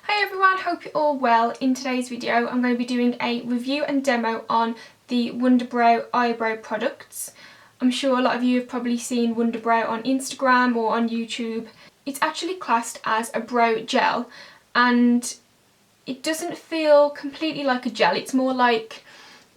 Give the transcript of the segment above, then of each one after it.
Hi everyone, hope you're all well. In today's video I'm going to be doing a review and demo on the Wunderbrow eyebrow products. I'm sure a lot of you have probably seen Wunderbrow on Instagram or on YouTube. It's actually classed as a brow gel and it doesn't feel completely like a gel, it's more like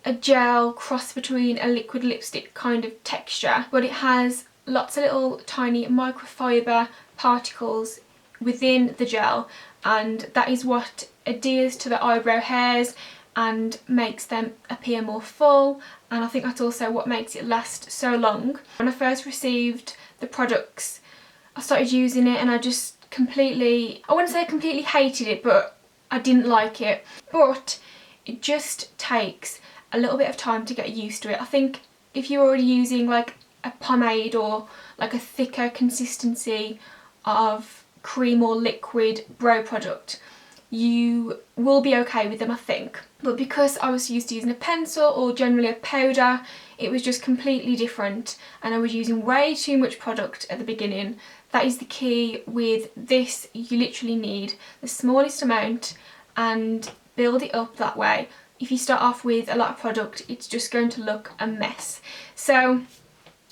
a gel cross between a liquid lipstick kind of texture, but it has lots of little tiny microfiber particles within the gel, and that is what adheres to the eyebrow hairs and makes them appear more full, and I think that's also what makes it last so long. When I first received the products, I started using it and I just I wouldn't say I completely hated it, but I didn't like it. But it just takes a little bit of time to get used to it. I think if you're already using like a pomade or like a thicker consistency of cream or liquid brow product, you will be okay with them, I think. But because I was used to using a pencil or generally a powder, it was just completely different and I was using way too much product at the beginning. That is the key with this. You literally need the smallest amount and build it up that way. If you start off with a lot of product, it's just going to look a mess. So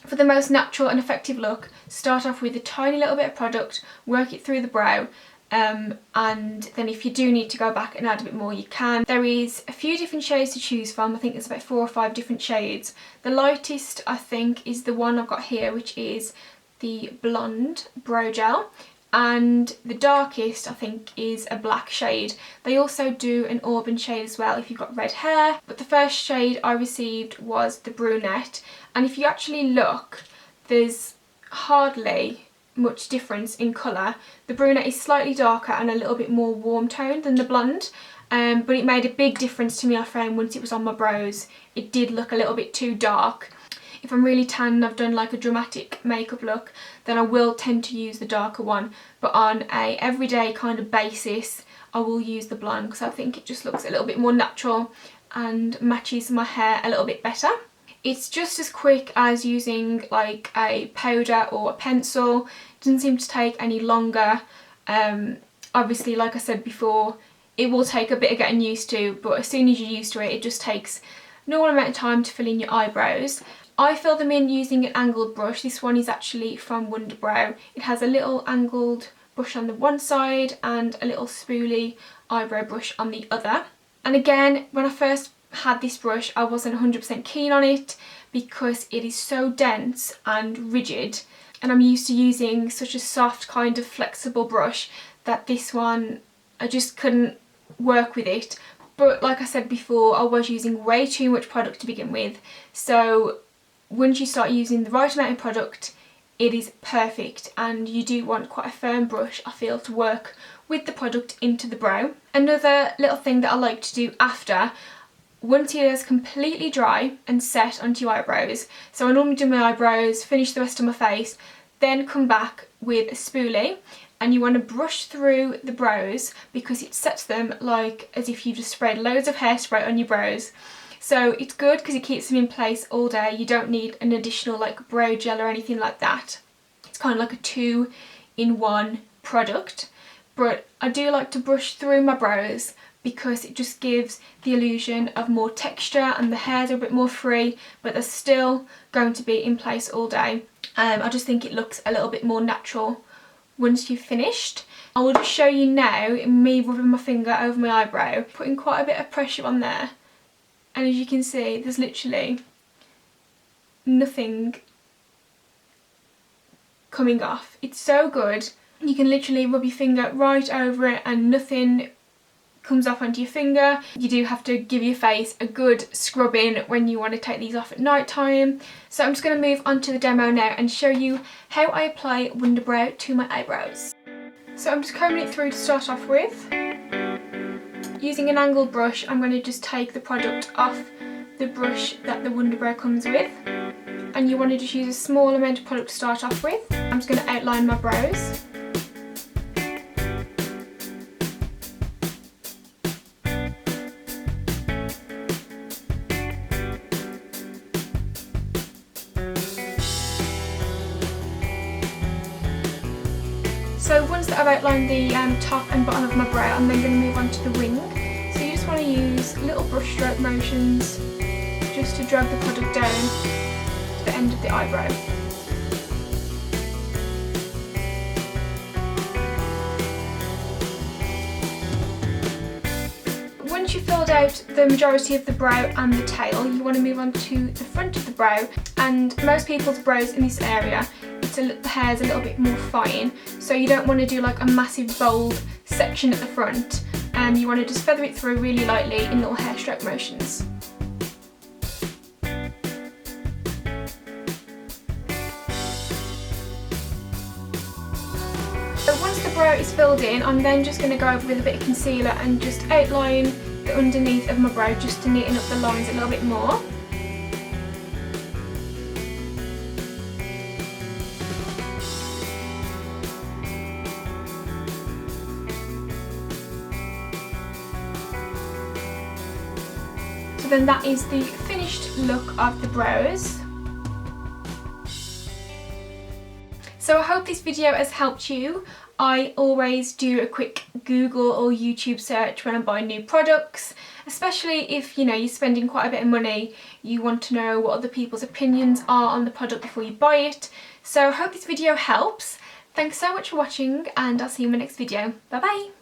for the most natural and effective look, start off with a tiny little bit of product, work it through the brow, and then if you do need to go back and add a bit more, you can. There is a few different shades to choose from. I think there's about 4 or 5 different shades. The lightest, I think, is the one I've got here, which is the blonde brow gel, and the darkest, I think, is a black shade. They also do an auburn shade as well if you've got red hair, but the first shade I received was the brunette, and if you actually look, there's hardly much difference in colour. The brunette is slightly darker and a little bit more warm toned than the blonde, but it made a big difference to me, I found, once it was on my brows. It did look a little bit too dark. If I'm really tan and I've done like a dramatic makeup look, then I will tend to use the darker one, but on a everyday kind of basis I will use the blonde because I think it just looks a little bit more natural and matches my hair a little bit better. It's just as quick as using like a powder or a pencil. It doesn't seem to take any longer. Obviously, like I said before, it will take a bit of getting used to, but as soon as you're used to it, it just takes no amount of time to fill in your eyebrows. I fill them in using an angled brush. This one is actually from Wunderbrow. It has a little angled brush on the one side and a little spoolie eyebrow brush on the other. And again, when I first had this brush, I wasn't 100% keen on it because it is so dense and rigid, and I'm used to using such a soft kind of flexible brush that this one, I just couldn't work with it. But like I said before, I was using way too much product to begin with, so once you start using the right amount of product, it is perfect, and you do want quite a firm brush, I feel, to work with the product into the brow. Another little thing that I like to do after, once it is completely dry and set onto your eyebrows, so I normally do my eyebrows, finish the rest of my face, then come back with a spoolie, and you want to brush through the brows because it sets them like as if you just sprayed loads of hairspray on your brows. So it's good because it keeps them in place all day. You don't need an additional like brow gel or anything like that. It's kind of like a 2-in-1 product. But I do like to brush through my brows because it just gives the illusion of more texture and the hairs are a bit more free, but they're still going to be in place all day. I just think it looks a little bit more natural once you've finished. I will just show you now me rubbing my finger over my eyebrow, putting quite a bit of pressure on there. And as you can see, there's literally nothing coming off. It's so good. You can literally rub your finger right over it and nothing comes off onto your finger. You do have to give your face a good scrubbing when you want to take these off at night time. So I'm just going to move on to the demo now and show you how I apply Wunderbrow to my eyebrows. So I'm just combing it through to start off with. Using an angled brush, I'm going to just take the product off the brush that the Wunderbrow comes with, and you want to just use a small amount of product to start off with. I'm just going to outline my brows. So So once that I've outlined the top and bottom of my brow, I'm then going to move on to the wing. So you just want to use little brush stroke motions just to drag the product down to the end of the eyebrow. Once you've filled out the majority of the brow and the tail, you want to move on to the front of the brow, and most people's brows in this area, the hair is a little bit more fine, so you don't want to do like a massive bold section at the front, and you want to just feather it through really lightly in little hair stroke motions. So once the brow is filled in, I'm then just going to go over with a bit of concealer and just outline the underneath of my brow, just to neaten up the lines a little bit more. So then that is the finished look of the brows. So I hope this video has helped you. I always do a quick Google or YouTube search when I'm buying new products, especially if you're spending quite a bit of money, you want to know what other people's opinions are on the product before you buy it. So I hope this video helps. Thanks so much for watching, and I'll see you in my next video. Bye bye!